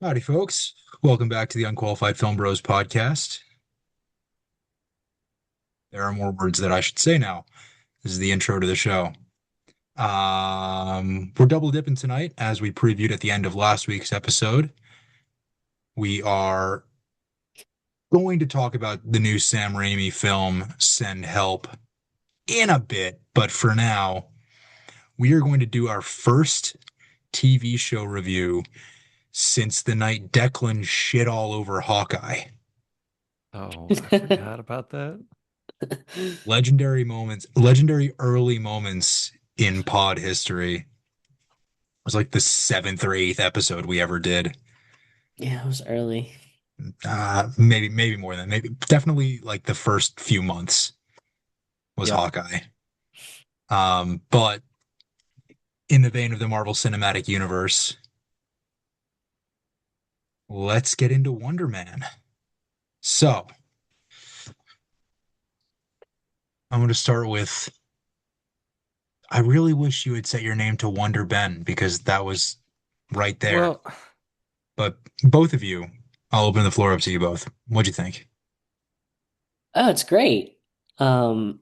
Howdy, folks. Welcome back to the Unqualified Film Bros podcast. There are more words that I should say now. This is the intro to the show. We're double dipping tonight as we previewed at the end of last week's episode. We are going to talk about the new Sam Raimi film, Send Help, in a bit, but for now, we are going to do our first TV show review since the night Declan shit all over Hawkeye. Oh, I forgot about that. Legendary early moments in pod history. It was like the seventh or eighth episode we ever did. Yeah, it was early. Maybe more than maybe definitely like the first few months was Yep. Hawkeye. But in the vein of the Marvel Cinematic Universe, let's get into Wonder Man. So I'm going to start with I really wish you had set your name to Wonder Ben because that was right there. Well, But both of you, I'll open the floor up to you both. What'd you think? Oh, it's great. I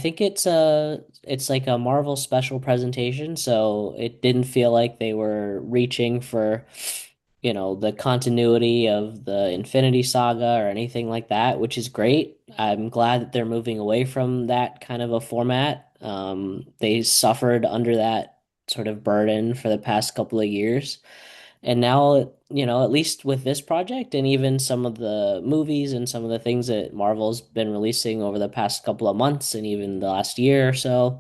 think it's like a Marvel special presentation, so it didn't feel like they were reaching for, the continuity of the Infinity Saga or anything like that, which is great. I'm glad that they're moving away from that kind of a format. They suffered under that sort of burden for the past couple of years. And now, at least with this project and even some of the movies and some of the things that Marvel's been releasing over the past couple of months and even the last year or so,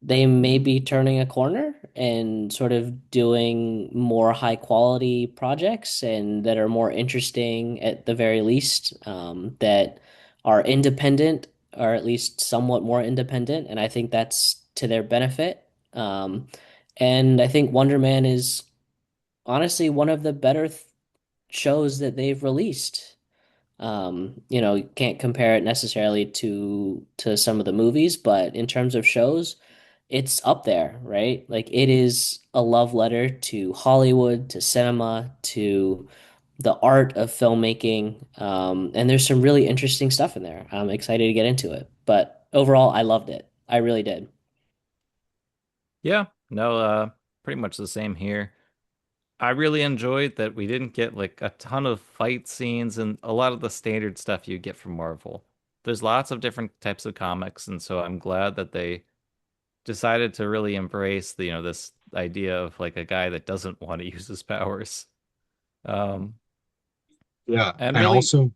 they may be turning a corner and sort of doing more high quality projects and that are more interesting at the very least, that are independent or at least somewhat more independent. And I think that's to their benefit. And I think Wonder Man is honestly one of the better shows that they've released. You can't compare it necessarily to some of the movies, but in terms of shows, it's up there, right? Like it is a love letter to Hollywood, to cinema, to the art of filmmaking. And there's some really interesting stuff in there. I'm excited to get into it. But overall, I loved it. I really did. yeah, no, pretty much the same here. I really enjoyed that we didn't get like a ton of fight scenes and a lot of the standard stuff you get from Marvel. There's lots of different types of comics, and so I'm glad that they decided to really embrace this idea of like a guy that doesn't want to use his powers. Um, Yeah. and And really also,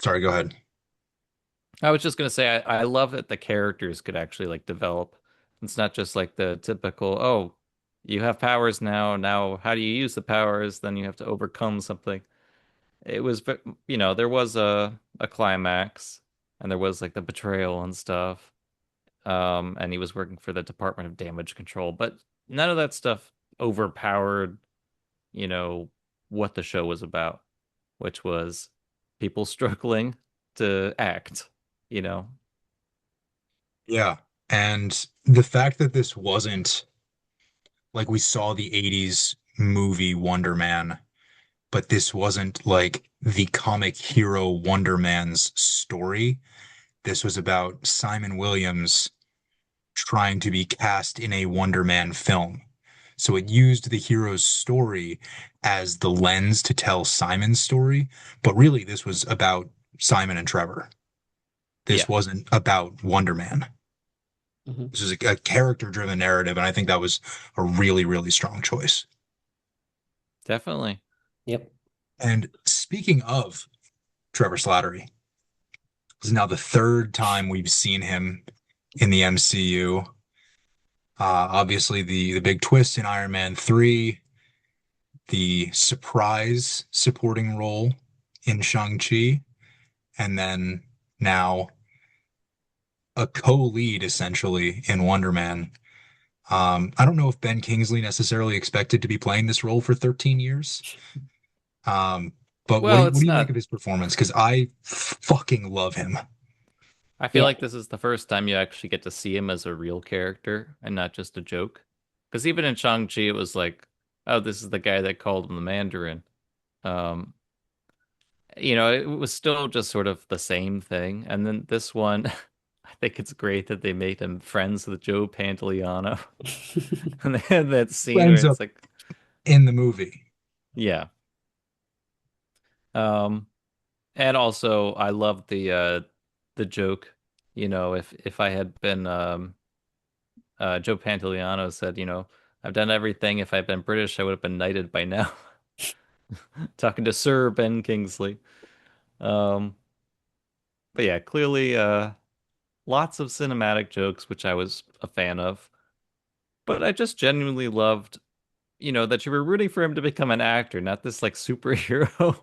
sorry, go ahead. I was just gonna say I love that the characters could actually like develop. It's not just like the typical, oh, you have powers now. Now, how do you use the powers? Then you have to overcome something. It was, there was a climax, and there was like the betrayal and stuff. And he was working for the Department of Damage Control, but none of that stuff overpowered, you know, what the show was about, which was people struggling to act, you know. Yeah. And the fact that this wasn't like we saw the 80s movie Wonder Man, but this wasn't like the comic hero Wonder Man's story. This was about Simon Williams trying to be cast in a Wonder Man film. So it used the hero's story as the lens to tell Simon's story, but really this was about Simon and Trevor. This Yeah, wasn't about Wonder Man. Mhm. This is a character-driven narrative, and I think that was a really, really strong choice. definitely. Yep. And speaking of Trevor Slattery, this is now the third time we've seen him in the MCU. Obviously, the big twist in Iron Man 3, the surprise supporting role in Shang-Chi, and then now a co-lead essentially in Wonder Man. I don't know if Ben Kingsley necessarily expected to be playing this role for 13 years. Um, but Well, what do it's you make not. of his performance? Because I fucking love him. I feel Yeah. like this is the first time you actually get to see him as a real character and not just a joke. Because even in Shang-Chi, it was like oh, this is the guy that called him the Mandarin. Um, it was still just sort of the same thing. And then this one, I think it's great that they made him friends with Joe Pantoliano. And they had that Who scene where ends it's up like, in the movie. yeah. Um, and also I love the joke, if I had been Joe Pantoliano said, I've done everything. If I'd been British, I would have been knighted by now. Talking to Sir Ben Kingsley. Um, but yeah, clearly lots of cinematic jokes, which I was a fan of. But I just genuinely loved, that you were rooting for him to become an actor, not this like superhero.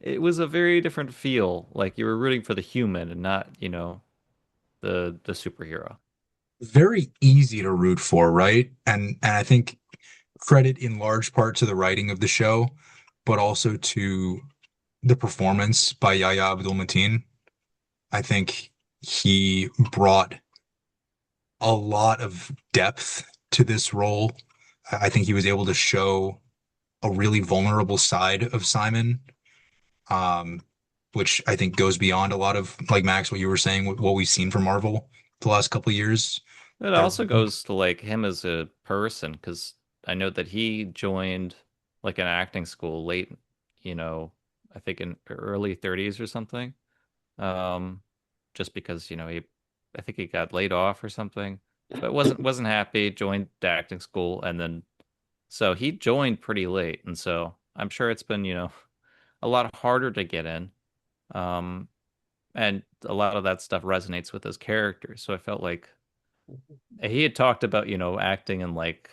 It was a very different feel. Like you were rooting for the human and not, the superhero. Very easy to root for, right? And I think credit in large part to the writing of the show, but also to the performance by Yahya Abdul-Mateen. I think he brought a lot of depth to this role. I think he was able to show a really vulnerable side of Simon, um, which I think goes beyond a lot of, like Max, what you were saying, what we've seen from Marvel the last couple of years. It I, also goes to like him as a person, because I know that he joined like an acting school late, you know, I think in early 30s or something. Um, just because, I think he got laid off or something, but wasn't happy, joined the acting school, and then so he joined pretty late, and so I'm sure it's been, a lot harder to get in. Um, and a lot of that stuff resonates with his character. So I felt like he had talked about, acting in like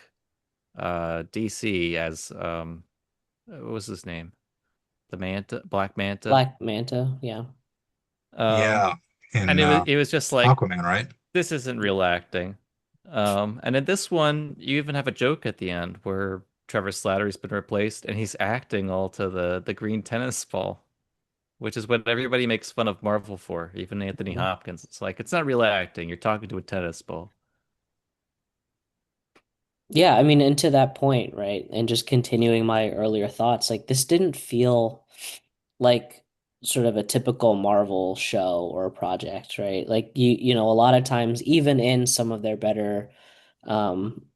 DC as what was his name? The Manta, Black Manta. Black Manta, yeah. Um yeah, and in it was just like Aquaman, right? this isn't real acting. And in this one, you even have a joke at the end where Trevor Slattery's been replaced and he's acting all to the green tennis ball, which is what everybody makes fun of Marvel for, even Anthony Mhm. Hopkins. It's like it's not real acting. You're talking to a tennis ball. Yeah, I mean, and to that point, right? And just continuing my earlier thoughts, like this didn't feel like sort of a typical Marvel show or project, right? Like a lot of times, even in some of their better um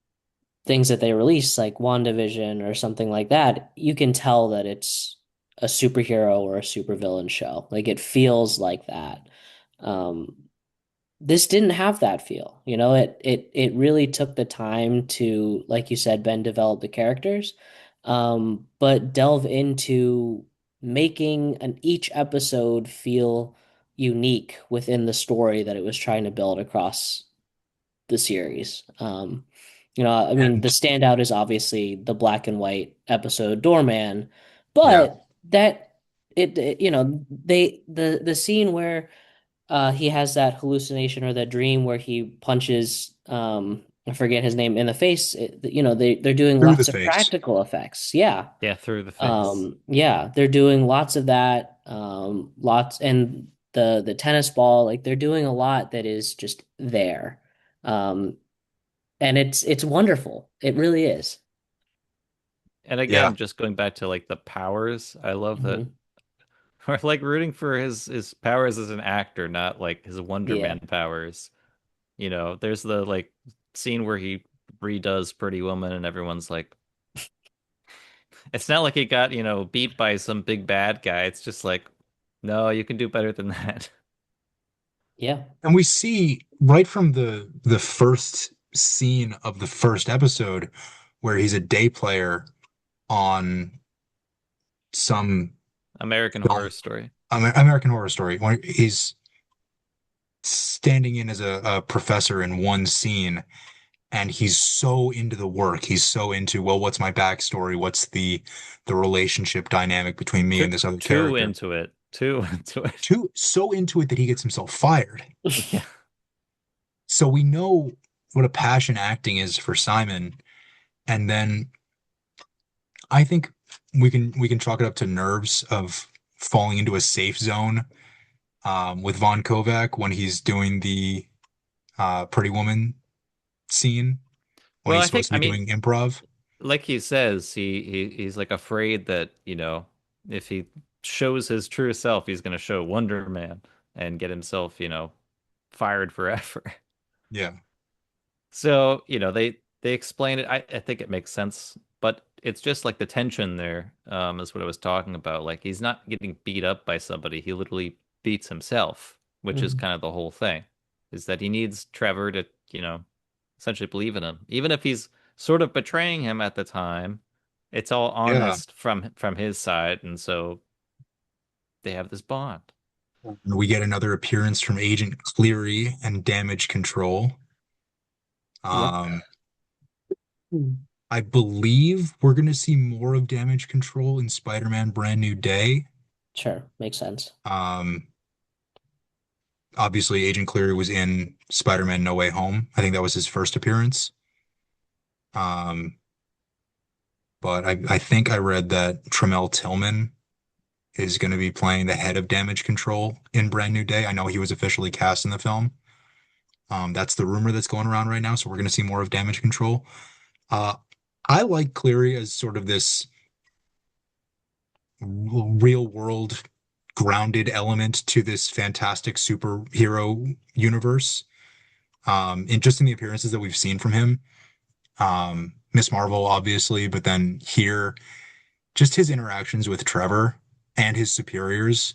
things that they release, like WandaVision or something like that, you can tell that it's a superhero or a supervillain show. Like it feels like that. Um, this didn't have that feel. It really took the time to, like you said, Ben, develop the characters, but delve into making each episode feel unique within the story that it was trying to build across the series. I mean, the And standout is obviously the black and white episode Doorman, yeah, but that the scene where he has that hallucination or that dream where he punches I forget his name in the face. They're doing through the lots of face. practical effects. Yeah. Yeah, through the face. Yeah, they're doing lots of that. Lots and the tennis ball, like they're doing a lot that is just there. Um, and it's wonderful. It really is. And Yeah. again, just going back to like the powers, I love that Hmm. we're like rooting for his powers as an actor, not like his Wonder Yeah. Man powers. There's the like scene where he redoes Pretty Woman and everyone's like, it's not like he got, beat by some big bad guy. It's just like, no, you can do better than that. Yeah. And we see right from the first scene of the first episode where he's a day player on some American film, Horror Story. American Horror Story, when he's standing in as a professor in one scene, and he's so into the work. He's so into, well, what's my backstory? What's the relationship dynamic between me Too, and this other too character? into it. Too into it. Too so into it that he gets himself fired. Yeah. So we know what a passion acting is for Simon. And then I think we can chalk it up to nerves of falling into a safe zone with Von Kovac when he's doing the Pretty Woman scene when Well, he's supposed to I be mean, doing improv. like he says, he's like afraid that, if he shows his true self, he's gonna show Wonder Man and get himself, fired forever. Yeah. So, they explain it. I think it makes sense, but it's just like the tension there, is what I was talking about. Like he's not getting beat up by somebody. He literally beats himself, which is Mhm. kind of the whole thing, is that he needs Trevor to, essentially believe in him. Even if he's sort of betraying him at the time, it's all Yeah. honest from his side, and so they have this bond. We get another appearance from Agent Cleary and Damage Control. Yep. Um, Mm. I believe we're going to see more of Damage Control in Spider-Man Brand New Day. Sure, makes sense. Um, Obviously, Agent Cleary was in Spider-Man No Way Home. I think that was his first appearance. Um, but I think I read that Tremel Tillman is going to be playing the head of Damage Control in Brand New Day. I know he was officially cast in the film. That's the rumor that's going around right now. So we're going to see more of Damage Control. Uh, I like Cleary as sort of this real world grounded element to this fantastic superhero universe. In the appearances that we've seen from him, Miss Marvel, obviously, but then here, just his interactions with Trevor and his superiors.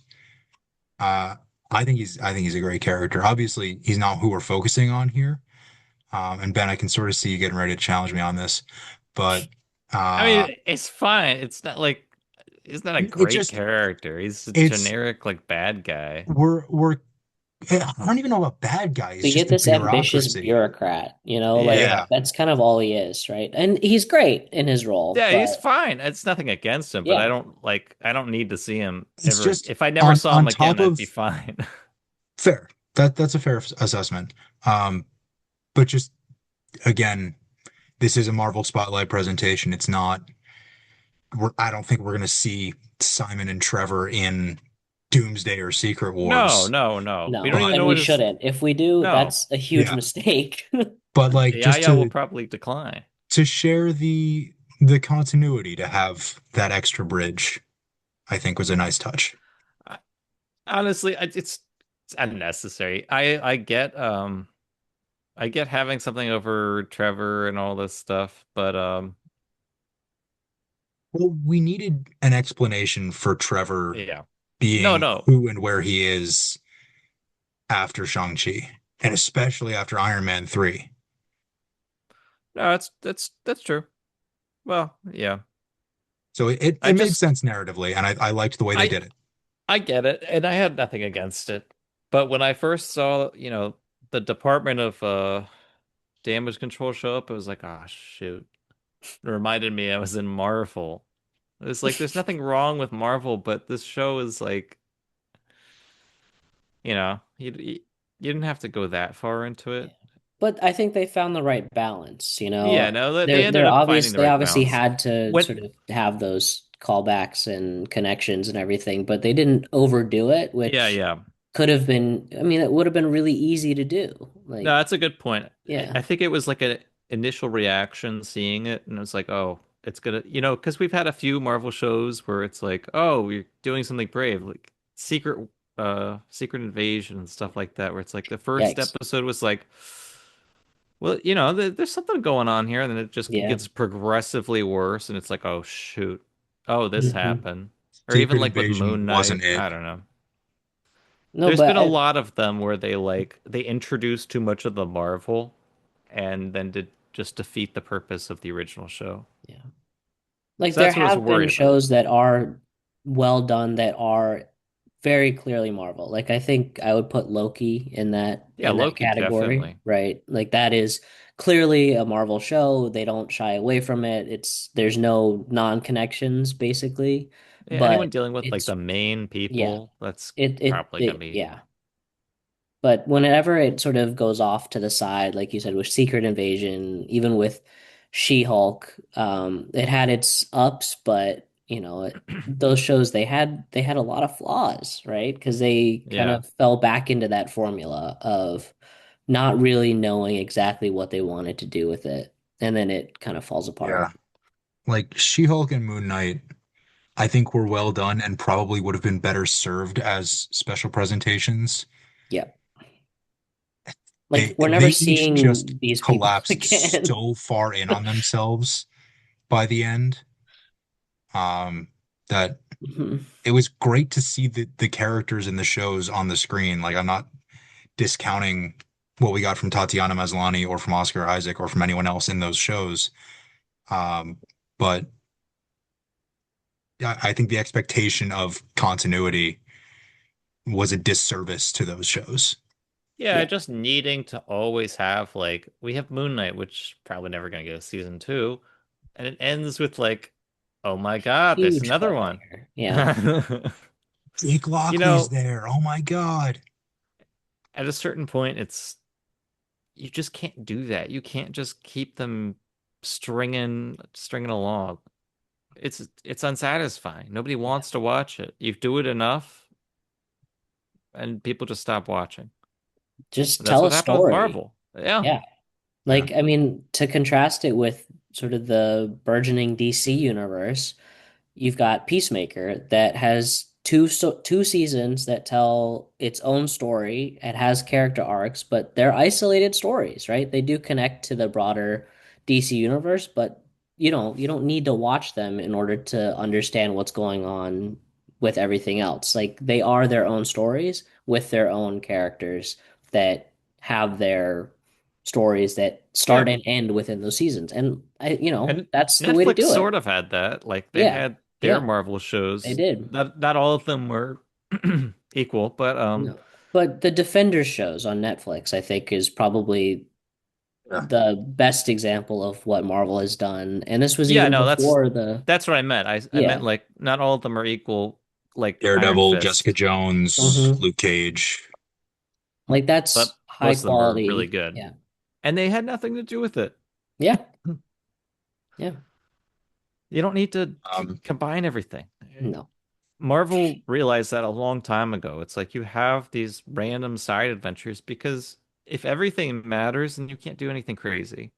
Uh, I think he's a great character. Obviously, he's not who we're focusing on here. And Ben, I can sort of see you getting ready to challenge me on this, but I uh, mean, it's fine. It's not like he's not a it great just character. He's a it's generic like bad guy. we're I don't even know about bad guy. It's We just get the this ambitious bureaucracy. bureaucrat, like Yeah. Yeah, that's kind of all he is, right? And he's great in his role, Yeah, he's but fine. It's nothing against him, but yeah, I don't need to see him it's ever. just If I never on saw him on again, top I'd of be fine. fair. That's a fair assessment. But just again, this is a Marvel Spotlight presentation. It's not. I don't think we're going to see Simon and Trevor in Doomsday or Secret No, Wars. no, no. We don't no, even But and know we what his shouldn't. If we do, no. that's a huge yeah, mistake. but like just Yaya will probably decline. to share the continuity, to have that extra bridge, I think was a nice touch. I, honestly, it's unnecessary. I get having something over Trevor and all this stuff, but Well, we needed an explanation for Trevor yeah. No, being no. who and where he is after Shang-Chi, and especially after Iron Man 3. No, that's true. Well, yeah. So I it made just sense narratively, and I liked the way they I did it. I get it, and I had nothing against it. But when I first saw, the Department of Damage Control show up, it was like, ah, shoot. It reminded me I was in Marvel. It's like there's nothing wrong with Marvel, but this show is like, you didn't have to go that far into Yeah. it. But I think they found the right balance, Yeah, no, they They're ended up finding the they right obviously balance. had to When sort of have those callbacks and connections and everything, but they didn't overdo it, Yeah, which yeah. could have been, I mean, it would have been really easy to do. No, Like, that's a good point. yeah. I think it was like an initial reaction seeing it, and it was like, oh, it's gonna, because we've had a few Marvel shows where it's like, oh, we're doing something brave, like Secret Invasion and stuff like that, where it's like the first Yikes. episode was like, well, there's something going on here, and then it just Yeah. gets progressively worse, and it's like, oh shoot, oh, this Hmm. happened. Or even Secret like with Invasion Moon wasn't Knight, it. I don't know. No, There's but been a lot of them where they introduce too much of the Marvel and then did just defeat the purpose of the original show. yeah. Like So there that's what I was have been worried about. shows that are well done that are very clearly Marvel. Like I think I would put Loki Yeah, in that Loki category, definitely. right? Like that is clearly a Marvel show. They don't shy away from it. There's no non-connections basically, Yeah, anyone but dealing with like it's the main yeah. people, that's probably gonna It be yeah. But whenever it sort of goes off to the side, like you said, with Secret Invasion, even with She-Hulk, it had its ups, but those shows they had a lot of flaws, right? Because they kind yeah. of fell back into that formula of not really knowing exactly what they wanted to do with it, and then it kind of falls Yeah. apart. like She-Hulk and Moon Knight, I think were well done and probably would have been better served as special presentations. Yeah. Like They we're never they each just seeing these people collapsed again. so far in on themselves by the end, that Mhm. it was great to see the characters in the shows on the screen. Like I'm not discounting what we got from Tatiana Maslany or from Oscar Isaac or from anyone else in those shows. But I think the expectation of continuity was a disservice to those shows. Yeah, Yeah. just needing to always have like we have Moon Knight, which probably never gonna get a season two, and it ends with like, oh my God, there's Huge another one. cliffhanger. Yeah. Jake You Lockley's know, there. Oh my God. at a certain point, it's you just can't do that. You can't just keep them stringing along. It's unsatisfying. Nobody Yeah. wants to watch it. You do it enough, and people just stop watching. Just And that's tell a what happened with story. Marvel. Yeah. Yeah. Yeah. Like, I mean, to contrast it with sort of the burgeoning DC universe, you've got Peacemaker that has two seasons that tell its own story. It has character arcs, but they're isolated stories, right? They do connect to the broader DC universe, but you don't need to watch them in order to understand what's going on with everything else. Like they are their own stories with their own characters that have their stories that start Yeah. and end within those seasons. And And that's the way to Netflix do sort it. of had that. Like they Yeah. had their Yeah. Marvel They shows. did. Not all of them were equal, but No. But the Defenders shows on Netflix, I think, is probably Yeah. the best example of what Marvel has done. And this was yeah, even no, before the, that's what I meant. I meant yeah. like not all of them are equal, like Iron Daredevil, Jessica Fist, Jones, Hmm. Luke Cage. Like but that's high most of them are really quality. good. Yeah. And they had nothing to do with it. Yeah. Yeah. You don't need to Um, combine everything. No. Marvel realized that a long time ago. It's like you have these random side adventures because if everything matters, then you can't do anything crazy.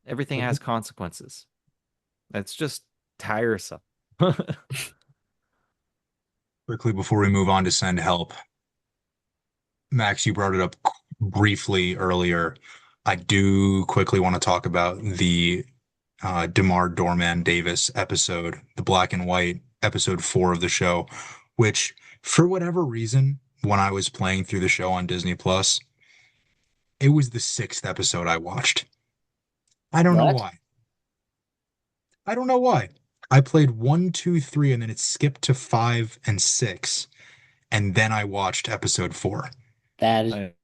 Everything Mhm. has consequences. It's just tiresome. quickly before we move on to send help, Max, you brought it up briefly earlier. I do quickly want to talk about the DeMar Dorman Davis episode, the black and white episode 4 of the show, which for whatever reason, when I was playing through the show on Disney Plus, it was the sixth episode I watched. I don't know What? why. I don't know why. I played one, two, three, and then it skipped to five and six, and then I watched episode 4. That is, I-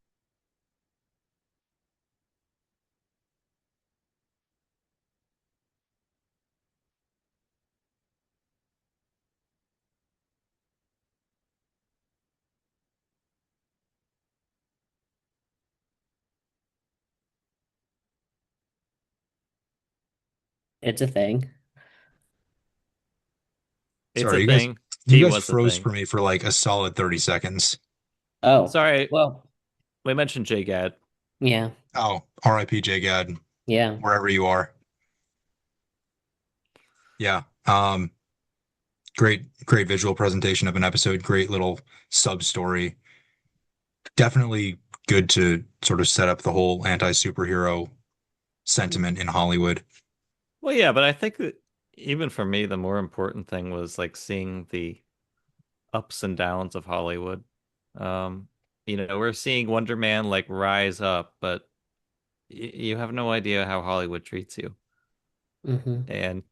it's a thing. It's a Sorry, thing. you T guys was a froze thing. for me for like a solid 30 seconds. Oh, Sorry, well, we mentioned J-Gad. yeah. Oh, RIP JGAD, Yeah. wherever you are. Yeah. Great visual presentation of an episode, great little sub story. Definitely good to sort of set up the whole anti-superhero sentiment in Hollywood. Well, yeah, but I think that even for me, the more important thing was like seeing the ups and downs of Hollywood. Um, we're seeing Wonder Man like rise up, but you have no idea how Hollywood treats you. Hmm. And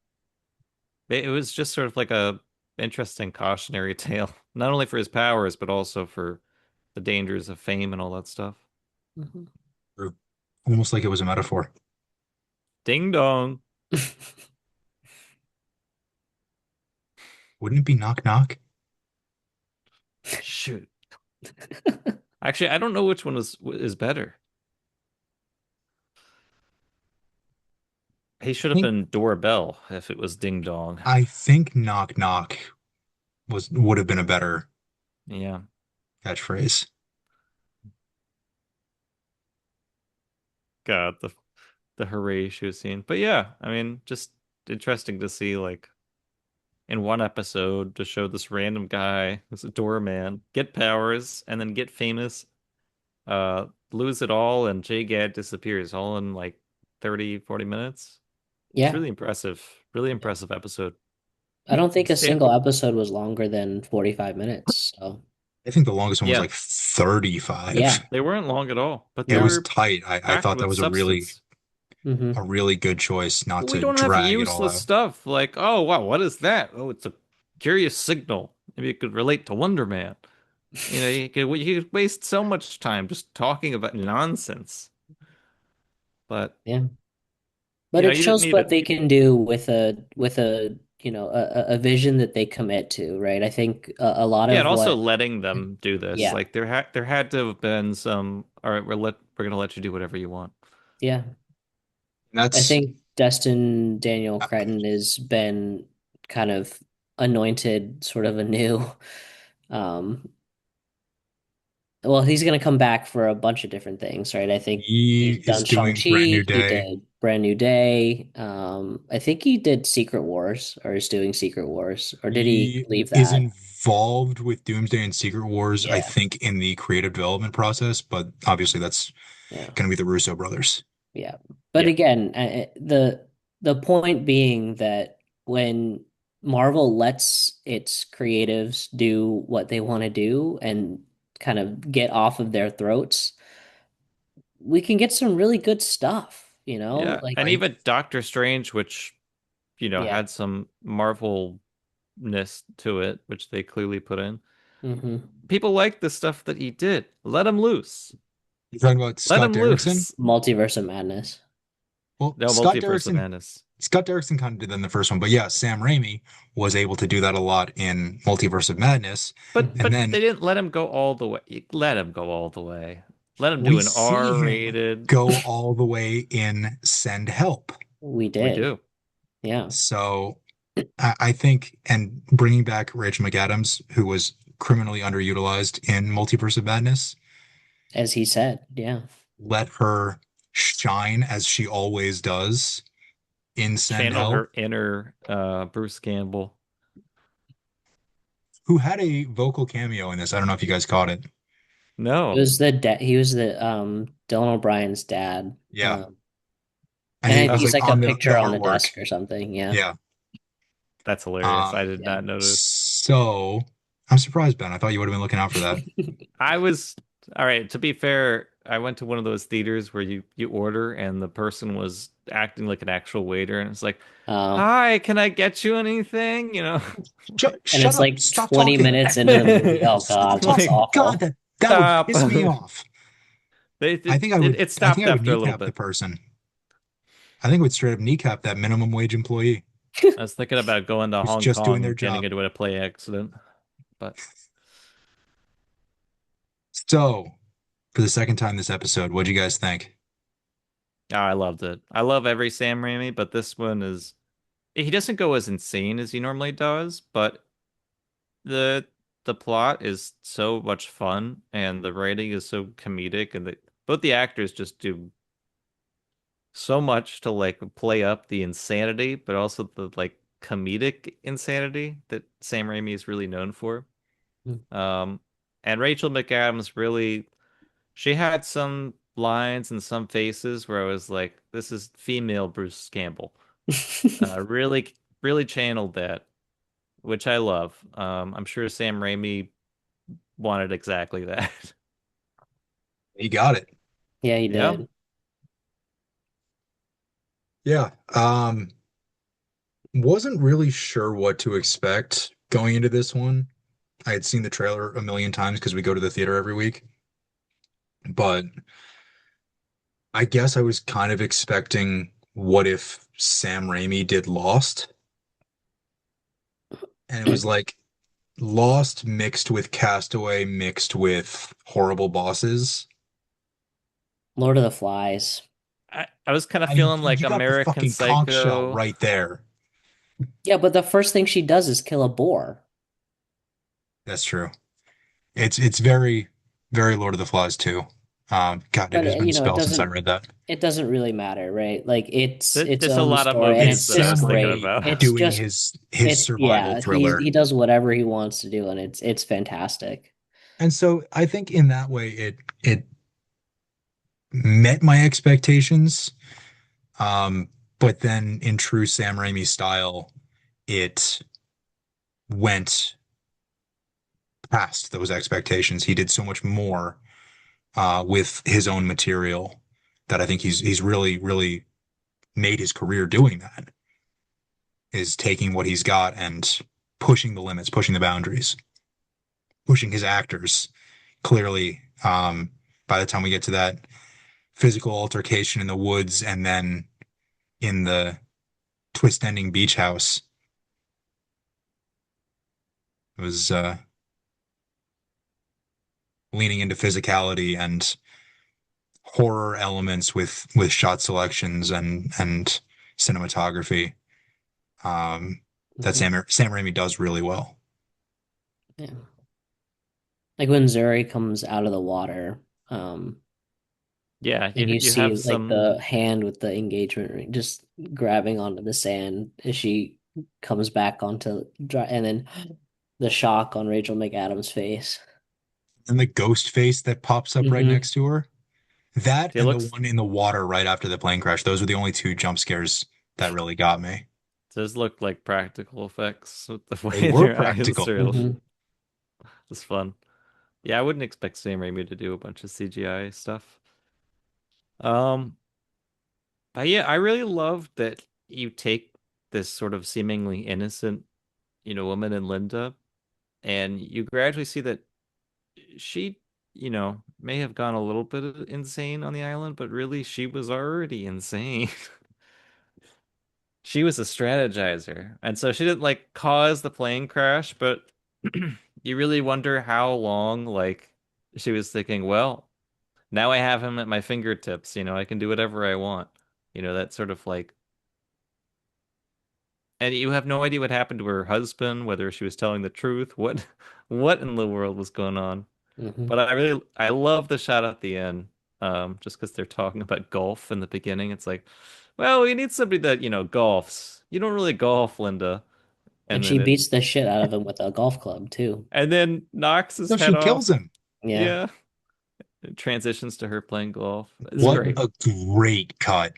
it was just sort of like a interesting cautionary tale, not only for his powers, but also for the dangers of fame and all that stuff. Hmm. Or almost like it was a metaphor. Ding dong. Wouldn't it be knock knock? Shoot. Actually, I don't know which one is better. He should I have think been doorbell if it was ding dong. I think knock knock would have been a better Yeah. catchphrase. God, the Horatio scene. But yeah, I mean, just interesting to see like in one episode to show this random guy who's a doorman get powers and then get famous, lose it all, and Jay Gad disappears all in like 30, 40 minutes. It's Yeah. really impressive. Really impressive episode. I don't think a Sam, single episode was longer than 45 minutes. So, I think the longest one was yeah, like 35. yeah. they weren't long at all, but It they No. was were tight. I packed thought that with was substance. a Hmm. really good choice not We to don't have drag it all useless out. stuff like, oh wow, what is that? Oh, it's a curious signal. Maybe it could relate to Wonder Man. You could waste so much time just talking about nonsense. But Yeah. But it you didn't shows need what it. they can do with a a vision that they commit to, right? I think a lot Yeah, and of also what, letting them do this. yeah, Like there had to have been some, all right, we're gonna let you do whatever you want. yeah. I That's think Destin Daniel Cretton has been kind of anointed sort of a new, um, well, he's going to come back for a bunch of different things, right? I think he he's is done doing Brand New Shang-Chi, he Day. did Brand New Day. I think he did Secret Wars or is doing Secret Wars, or did he He leave is that? involved with Doomsday and Secret Wars, I Yeah, think, in the creative development process, but obviously that's yeah. going to be the Russo brothers. Yeah. But Yeah. again, the point being that when Marvel lets its creatives do what they want to do and kind of get off of their throats, we can get some really good stuff, you know? Yeah. Like, And Right? even Doctor Strange, which, yeah. had some Marvel-ness to it, which they clearly put in. Hmm. People like the stuff that he did. Let him loose. You're talking about Let Scott him Derrickson? loose. Multiverse of Madness. Well, No, Multiverse of Madness. Scott Derrickson kind of did that in the first one, but yeah, Sam Raimi was able to do that a lot in Multiverse of Madness. And But then they didn't let him go all the way. Let him go all the way. Let him do we an see him R-rated. go all the way in Send Help. We We did. do. Yeah. So I think, and bringing back Rachel McAdams, who was criminally underutilized in Multiverse of Madness, As he said. Yeah. let her shine as she always does in Send Channel Help, her inner Bruce Campbell. who had a vocal cameo in this. I don't know if you guys caught it. It No. was the he was the Dylan O'Brien's dad. Yeah. Um, And he and was Oh, he's like like a on the picture on the artwork. desk or something. Yeah. Yeah. that's hilarious. Um, I did Yeah. not notice. so I'm surprised, Ben. I thought you would have been looking out for that. I was all right. To be fair, I went to one of those theaters where you order and the person was acting like an actual waiter, and it's like, Um, "Hi, can I get you anything?" and Shut it's up. like Stop 20 talking. minutes into the movie. Oh Stop God, that's talking. Like, God, awful. that would stop. piss me off. They I it, think I it would it I think stopped I would after a little kneecap the bit. person. I think I would straight up kneecap that minimum wage employee I was thinking about going to who's Hong just doing Kong their and getting job. into a play accident, but So, for the second time this episode, what'd you guys think? I loved it. I love every Sam Raimi, but this one is he doesn't go as insane as he normally does, but the the plot is so much fun and the writing is so comedic and both the actors just do so much to like play up the insanity, but also the like comedic insanity that Sam Raimi is really known for. Um, and Rachel McAdams really, she had some lines and some faces where I was like, this is female Bruce Campbell. Really, really channeled that, which I love. I'm sure Sam Raimi wanted exactly that. You got it. Yeah, he Yeah. did. Yeah. Wasn't really sure what to expect going into this one. I had seen the trailer a million times because we go to the theater every week, but I guess I was kind of expecting what if Sam Raimi did Lost? And it was like Lost mixed with Castaway mixed with Horrible Bosses. Lord of the Flies. I was kind of I mean, feeling like you got the American fucking conch shell Psycho. right there. Yeah, but the first thing she does is kill a boar. That's true. It's very, very Lord of the Flies too. God, it But has been a it spell since I read that. doesn't really matter, right? Like it's its There's a own lot of story and movies it's It's that I just was Sam thinking great. Raimi about. It's doing just his survival he thriller. does whatever he wants to do and it's fantastic. And so I think in that way it met my expectations. Um, but then in true Sam Raimi style, it went past those expectations. He did so much more with his own material that I think he's really made his career doing that, is taking what he's got and pushing the limits, pushing the boundaries, pushing his actors. Clearly, by the time we get to that physical altercation in the woods and then in the twist ending beach house, it was leaning into physicality and horror elements with shot selections and cinematography, that Hmm. Sam Raimi does really well. Yeah. Like when Zuri comes out of the water, um, Yeah, and you you see have like some. the hand with the engagement ring just grabbing onto the sand as she comes back onto dry, and then the shock on Rachel McAdams' face. And the ghost face that pops up right Hmm. next to her, that It and the looks one in the water right after the plane crash, those were the only two jump scares that really got me. does look like practical effects with the They way were their eyes practical. are. Hmm. It's fun. Yeah, I wouldn't expect Sam Raimi to do a bunch of CGI stuff. Um, but yeah, I really love that you take this sort of seemingly innocent, woman in Linda, and you gradually see that she, may have gone a little bit insane on the island, but really she was already insane. She was a strategizer. And so she didn't like cause the plane crash, but you really wonder how long like she was thinking, well, now I have him at my fingertips, I can do whatever I want. That sort of like, and you have no idea what happened to her husband, whether she was telling the truth, what in the world was going on. Hmm. But I love the shot at the end. Just because they're talking about golf in the beginning. It's like, well, we need somebody that, golfs. You don't really golf, Linda. And And she then it beats the shit out of him with a golf club too. and then knocks his No, head she kills off. him. Yeah. Yeah. It transitions to her playing golf. It's What Hmm. great. a great cut.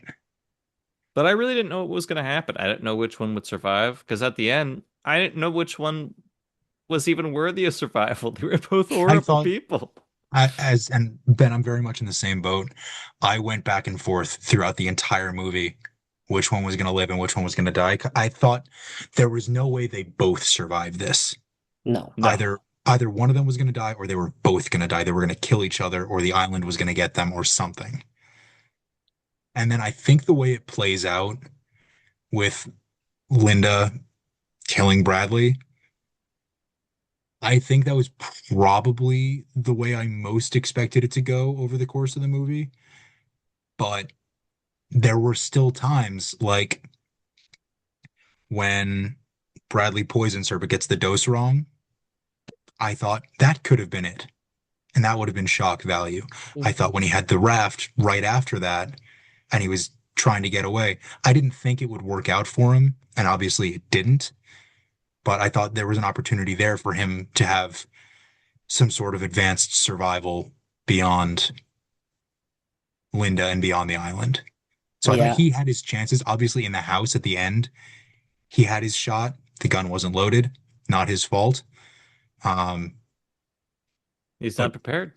But I really didn't know what was going to happen. I didn't know which one would survive because at the end, I didn't know which one was even worthy of survival. They were both I horrible thought people. and Ben, I'm very much in the same boat. I went back and forth throughout the entire movie, which one was going to live and which one was going to die. I thought there was no way they both survived this. No. No. Either one of them was going to die or they were both going to die. They were going to kill each other or the island was going to get them or something. And then I think the way it plays out with Linda killing Bradley, I think that was probably the way I most expected it to go over the course of the movie. But there were still times like when Bradley poisons her but gets the dose wrong. I thought that could have been it. And that would have been shock value. I thought Hmm. when he had the raft right after that and he was trying to get away, I didn't think it would work out for him. And obviously it didn't. But I thought there was an opportunity there for him to have some sort of advanced survival beyond Linda and beyond the island. So I thought Yeah. he had his chances. Obviously, in the house at the end, he had his shot. The gun wasn't loaded, not his fault. Um, He's but not prepared.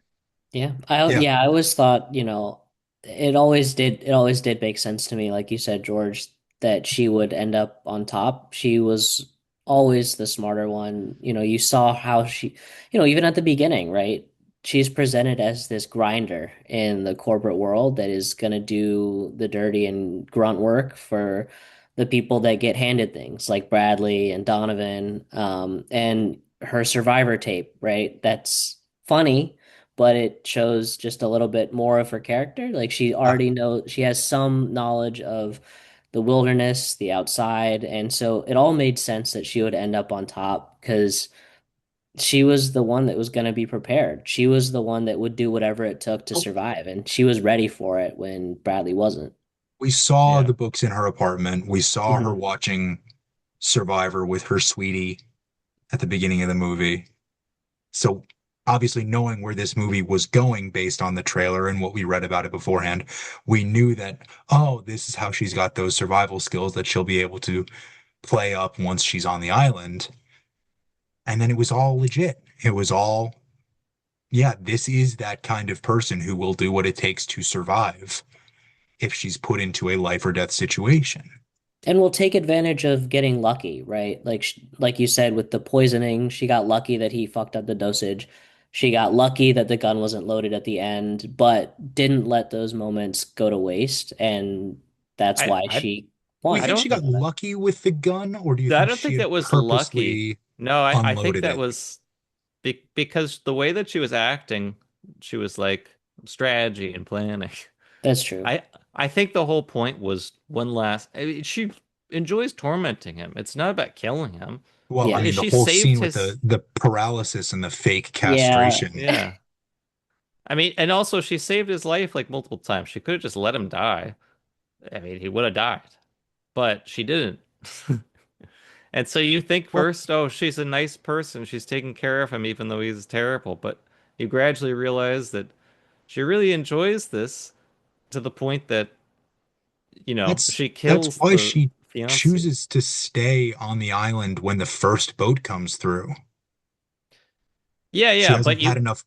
yeah, I always thought, it always did make sense to me, like you said, George, that she would end up on top. She was always the smarter one. You saw how she, even at the beginning, right? She's presented as this grinder in the corporate world that is gonna do the dirty and grunt work for the people that get handed things like Bradley and Donovan, and her survivor tape, right? That's funny, but it shows just a little bit more of her character. Like she uh, already knows, she has some knowledge of the wilderness, the outside, and so it all made sense that she would end up on top because she was the one that was going to be prepared. She was the one that would do whatever it took to Oh, survive, and she was ready for it when Bradley wasn't. we saw Yeah. the books in her apartment. We saw her Mhm. watching Survivor with her sweetie at the beginning of the movie. So obviously knowing where this movie was going based on the trailer and what we read about it beforehand, we knew that, oh, this is how she's got those survival skills that she'll be able to play up once she's on the island. And then it was all legit. It was all, yeah, this is that kind of person who will do what it takes to survive if she's put into a life or death situation. And we'll take advantage of getting lucky, right? Like you said with the poisoning, she got lucky that he fucked up the dosage. She got lucky that the gun wasn't loaded at the end, but didn't let those moments go to waste, and that's I why I she Do we I won think she don't got because of that. lucky with the gun, or do you I think don't she think had that was lucky. purposely No, I think unloaded that it? was because the way that she was acting, she was like strategy and planning. That's true. I I think the whole point was one last. I mean, she enjoys tormenting him. It's not about killing him. Well, I Yeah. mean, the She whole saved scene with his. the paralysis and the fake Yeah. castration. Yeah. I mean, and also she saved his life like multiple times. She could have just let him die. I mean, he would have died, but she didn't. And so you think Well, first, oh, she's a nice person. She's taking care of him, even though he's terrible. But you gradually realize that she really enjoys this to the point that, she that's kills why the she fiance. chooses to stay on the island when the first boat comes through. Yeah, She yeah, hasn't had enough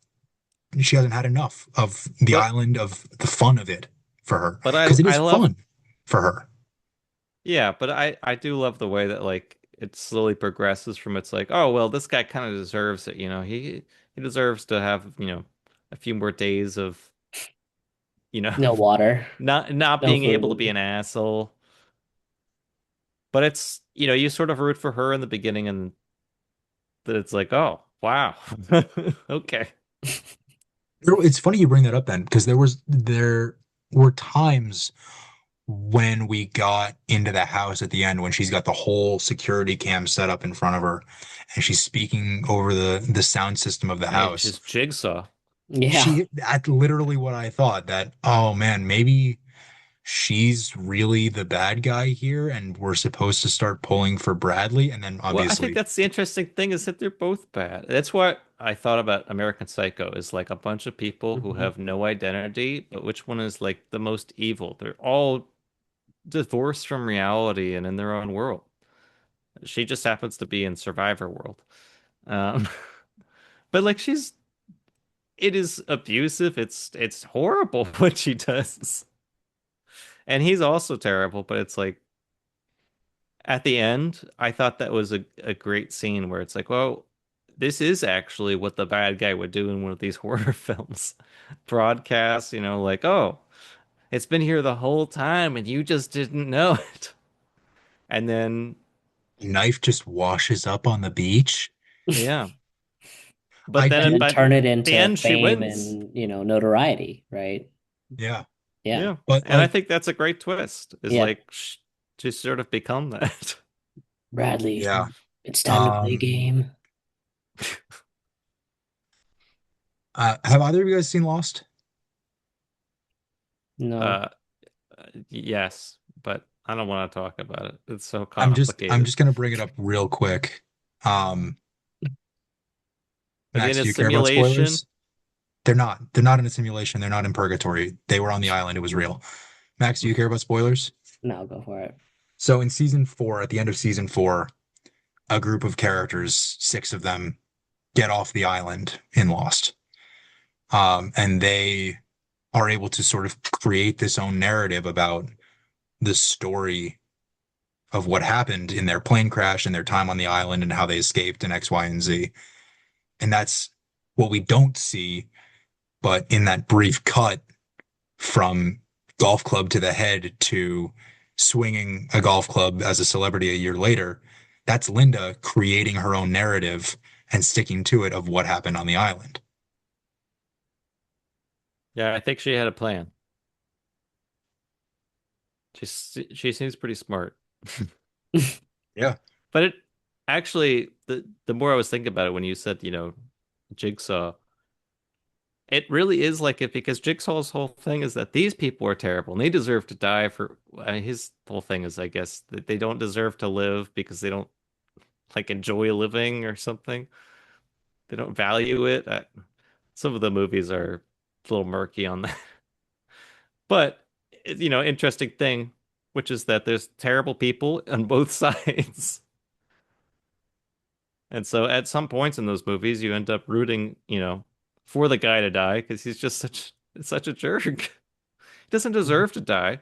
she hasn't had enough of the but island, of the fun of it for her, but because it I is love, fun for her. yeah, but I do love the way that like it slowly progresses from it's like, oh well, this guy kind of deserves it, he deserves to have, a few more days of, you know, No water, not no being able to be food. an asshole. But it's, you sort of root for her in the beginning and that it's like, oh, wow. Okay. It's funny you bring that up then, because there were times when we got into the house at the end when she's got the whole security cam set up in front of her and she's speaking over the sound system of the Hey, house. she's Jigsaw. Yeah. That's literally what I thought, that, oh man, maybe she's really the bad guy here and we're supposed to start pulling for Bradley. And then Well, I think obviously, that's the interesting thing is that they're both bad. That's what I thought about American Psycho is like a bunch of people who Mhm. have no identity, but which one is like the most evil? They're all divorced from reality and in their own world. She just happens to be in Survivor world. Um, but like it is abusive. It's horrible what she does. And he's also terrible, but it's like at the end, I thought that was a great scene where it's like, well, this is actually what the bad guy would do in one of these horror films. Broadcast, like, oh, it's been here the whole time and you just didn't know it. And then, knife just washes up on the beach. yeah. But I then And at did. then but turn it the into end, she fame wins. and, notoriety, right? Yeah. Yeah. Yeah. But And I like, think that's a great twist, is Yeah. like to sort of become that. Bradley, yeah. it's time to play a Um, game. have either of you guys seen Lost? No. Uh, yes, but I don't want to talk about it. It's so I'm complicated. just gonna bring it up real quick. Um, Are they in Max, a do you care about simulation? spoilers? They're not in a simulation. They're not in purgatory. They were on the island. It was real. Max, do you care about spoilers? No, go for it. So in season four, at the end of season four, a group of characters, six of them, get off the island in Lost. And they are able to sort of create this own narrative about the story of what happened in their plane crash and their time on the island and how they escaped and X, Y, and Z. And that's what we don't see, but in that brief cut from golf club to the head to swinging a golf club as a celebrity a year later, that's Linda creating her own narrative and sticking to it of what happened on the island. Yeah, I think she had a plan. She seems pretty smart. Yeah. But actually, the more I was thinking about it when you said, Jigsaw, it really is like it because Jigsaw's whole thing is that these people are terrible and they deserve to die for his whole thing is, I guess, that they don't deserve to live because they don't like enjoy living or something. They don't value it. Some of the movies are a little murky on that. But, interesting thing, which is that there's terrible people on both sides. And so at some points in those movies, you end up rooting, for the guy to die because he's just such a jerk. He doesn't deserve to die.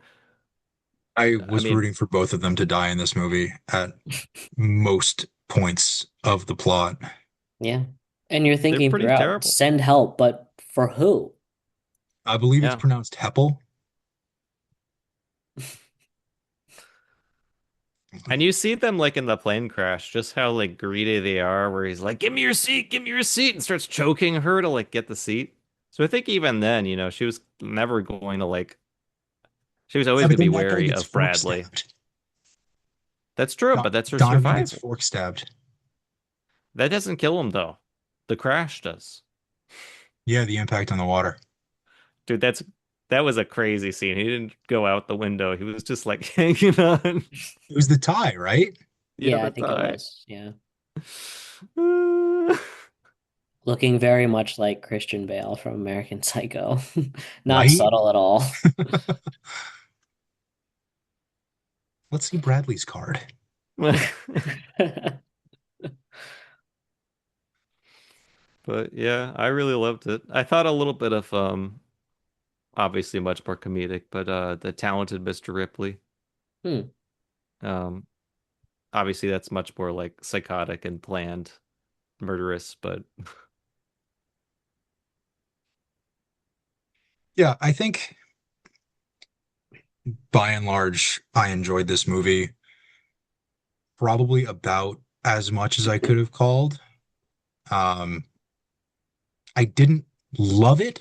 I I was mean, rooting for both of them to die in this movie at most points of the plot. Yeah. And you're they're thinking pretty throughout, terrible. send help, but for who? I believe it's Yeah. pronounced Heppel. And you see them like in the plane crash, just how like greedy they are, where he's like, give me your seat, and starts choking her to like get the seat. So I think even then, she was never going to like, she was Yeah, always but going to be then that guy wary gets of fork Bradley. stabbed. That's true, but that's her Donovan gets survival. fork stabbed. That doesn't kill him though. The crash does. Yeah, the impact on the water. Dude, that was a crazy scene. He didn't go out the window. He was just like hanging on. It was the tie, right? Yeah, Yeah, I the think it tie. was. Yeah. Looking very much like Christian Bale from American Psycho. Not Right? subtle at all. Let's see Bradley's card. But yeah, I really loved it. I thought a little bit of obviously much more comedic, but the talented Mr. Ripley. Hmm. Um obviously that's much more like psychotic and planned, murderous, but Yeah, I think by and large, I enjoyed this movie probably about as much as I could have called. Um, I didn't love it,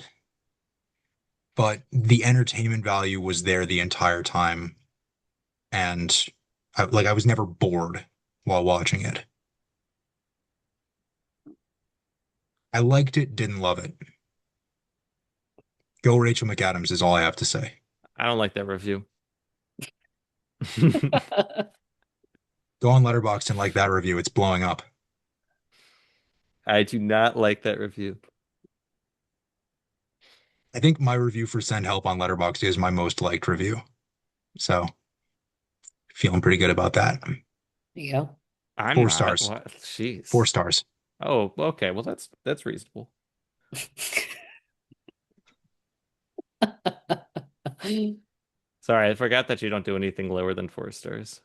but the entertainment value was there the entire time, and I was never bored while watching it. I liked it, didn't love it. Go Rachel McAdams is all I have to say. I don't like that review. Go on Letterboxd and like that review. It's blowing up. I do not like that review. I think my review for Send Help on Letterboxd is my most liked review. So feeling pretty good about that. There you go. I'm Four not. stars. What? Four Jeez. stars. Oh, okay. Well, that's reasonable. Sorry, I forgot that you don't do anything lower than 4 stars.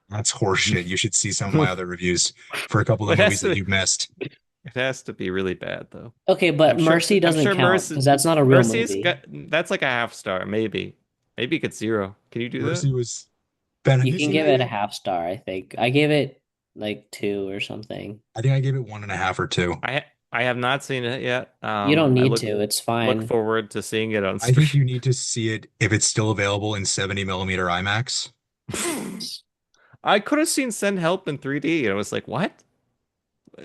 That's horse shit. You should see some of my other reviews for a couple of It has movies that to you missed. it has to be really bad though. Okay, but Mercy I'm doesn't sure count because that's not a real Mercy's movie. got that's like a half star, maybe. Maybe it gets 0. Can you do that? Mercy was You can Beneficent, give it a maybe? half star, I think. I gave it like two or something. I think I gave it 1.5 or 2. I have not seen it yet. You don't I need to. It's look fine. forward to seeing it on I think stream. you need to see it if it's still available in 70 millimeter IMAX. I could have seen Send Help in 3D, and I was like, what?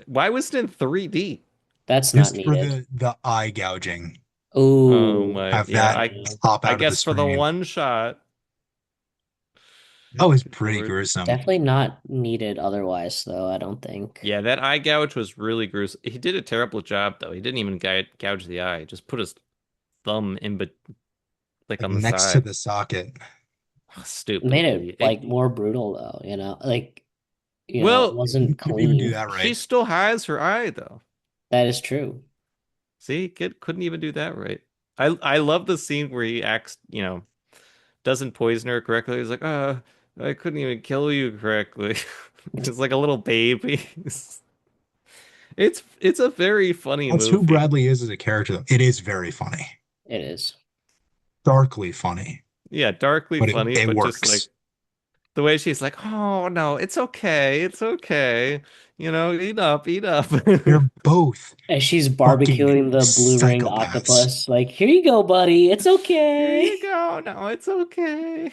Why was it in 3D? That's not Just for needed. the eye gouging. Oh Ooh, my, Have yeah, that yeah. pop I out of the guess for the screen. one shot. That was Good pretty Lord. gruesome. Definitely not needed otherwise, though, I don't think. Yeah, that eye gouge was really gruesome. He did a terrible job though. He didn't even gouge the eye. He just put his thumb in, but like Like on the next to side. the socket. Oh, It made stupidly. it like more brutal though, Like, it Well, wasn't Couldn't even do clean. that she right. still has her eye though. That is true. See, kid couldn't even do that right. I love the scene where he acts, doesn't poison her correctly. He's like, I couldn't even kill you correctly. It's like a little baby. It's a very funny That's who movie. Bradley is as a character, though. It is very funny. It is. Darkly funny. Yeah, darkly But it, funny, it but just like works. the way she's like, "Oh no, it's okay. It's okay. Eat up, eat up." They're both As she's fucking barbecuing the blue ring psychopaths. octopus, like, here you go, buddy. It's Here okay. you go. No, it's okay.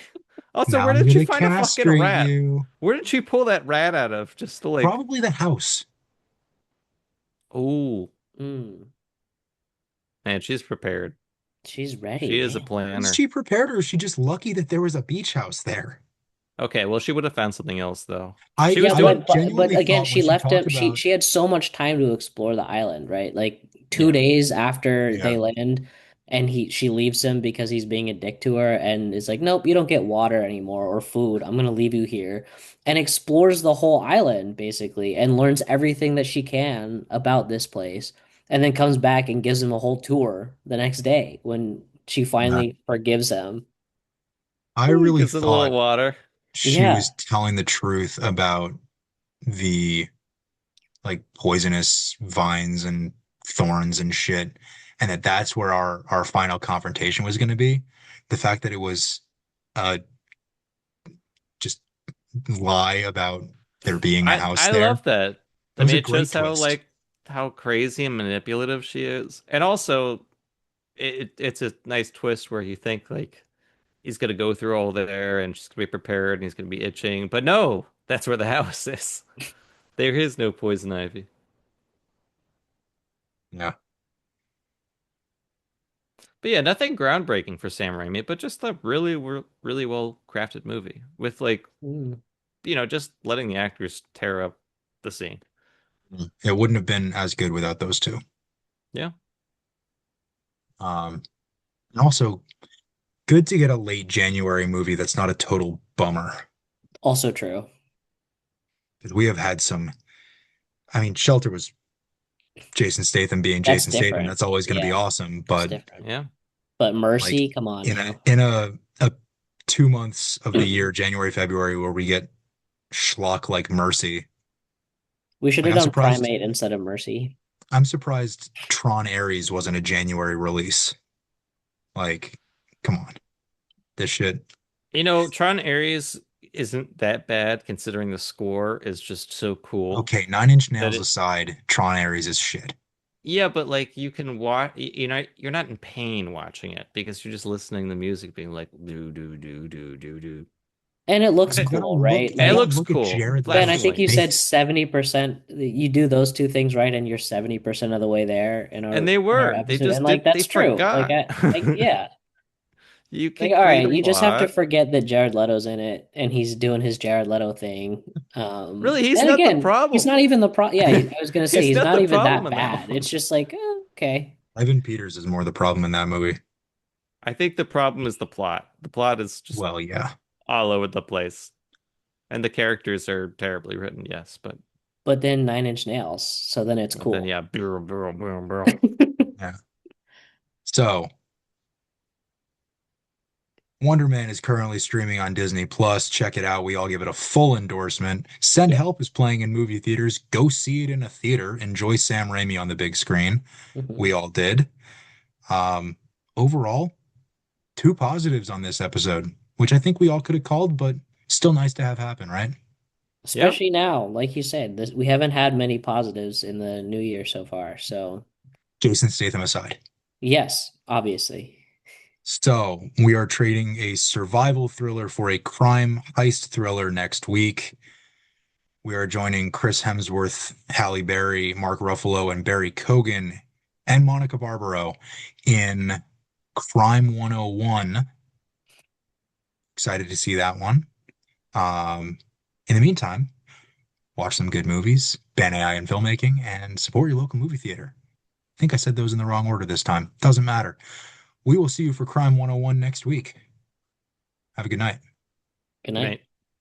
Also, Now where I'm did she gonna find a fucking castrate rat? you. Where did she pull that rat out of? Just to like, Probably the house. oh, Mm, man, she's prepared. she's ready, She is a man. Is planner. she prepared, or is she just lucky that there was a beach house there? Okay, well, she would have found something else though. I She was Yeah, I doing, but genuinely again, thought when she she left talked him. about, She had so much time to explore the island, right? Like two yeah. days after yeah, they land, and she leaves him because he's being a dick to her, and is like, "Nope, you don't get water anymore or food. I'm gonna leave you here," and explores the whole island basically, and learns everything that she can about this place, and then comes back and gives him a whole tour the next day when she yeah, finally forgives him. I really Gives it a little thought water. she was Yeah. telling the truth about the like poisonous vines and thorns and shit, and that's where our final confrontation was going to be. The fact that it was uh just lie about there being a house I there. love that. That I was mean, a it great shows how twist. like how crazy and manipulative she is, and also it's a nice twist where you think like he's gonna go through all there and she's gonna be prepared and he's gonna be itching, but no, that's where the house is. There is no poison ivy. Yeah. But yeah, nothing groundbreaking for Sam Raimi, but just a really well crafted movie with like Mm. just letting the actors tear up the scene. It wouldn't have been as good without those two. Yeah, And also good to get a late January movie that's not a total bummer. Also true. Because we have had some, I mean, Shelter was Jason Statham being That's Jason Statham. different. That's always going to be Yeah, awesome. that's But different. yeah. But like Mercy, come on now. in a 2 months of the year, January, February, where we get schlock like Mercy, We should like have I'm done surprised Primate instead of Mercy. I'm surprised Tron Ares wasn't a January release. Like, come on. This shit. Tron Ares isn't that bad considering the score is just so cool Okay, Nine Inch that Nails it aside, Tron Ares is shit. yeah, but like you can watch you're not in pain watching it because you're just listening to the music being like do do do do do do. And it looks You gotta cool, look, right? you It gotta Like, looks look at cool. Jared Ben, I Flashing Leto's think you lights. said face. 70%. You do those two things right, and you're 70% of the way there And they in our were. They episode. And just like did they that's true. forgot. Yeah. You Like, can all create right, a you just have to plot. forget that Jared Leto's in it and he's doing his Jared Leto thing. Really, he's And not the again, he's problem. not even the pro. Yeah, I was gonna say He's he's not not the even problem that in that bad. one. It's just like, okay. Evan Peters is more the problem in that movie. I think the problem is the plot. The plot is just Well, yeah. all over the place. And the characters are terribly written, yes, But then Nine Inch Nails, so then it's then cool. yeah, brr, brr, brr, brr. Yeah. So, Wonder Man is currently streaming on Disney Plus. Check it out. We all give it a full endorsement. Send Yeah. Help is playing in movie theaters. Go see it in a theater. Enjoy Sam Raimi on the big screen. Mhm. We all did. Um, Overall, two positives on this episode, which I think we all could have called, but still nice to have happen, right? Yeah. Especially now, like you said, we haven't had many positives in the new year so far. So, Jason Statham aside. yes, obviously. So we are trading a survival thriller for a crime heist thriller next week. We are joining Chris Hemsworth, Halle Berry, Mark Ruffalo, and Barry Keoghan and Monica Barbaro in Crime 101. Excited to see that one. In the meantime, watch some good movies, ban AI in filmmaking, and support your local movie theater. I think I said those in the wrong order this time. Doesn't matter. We will see you for Crime 101 next week. Have a good night. Good Good night. night.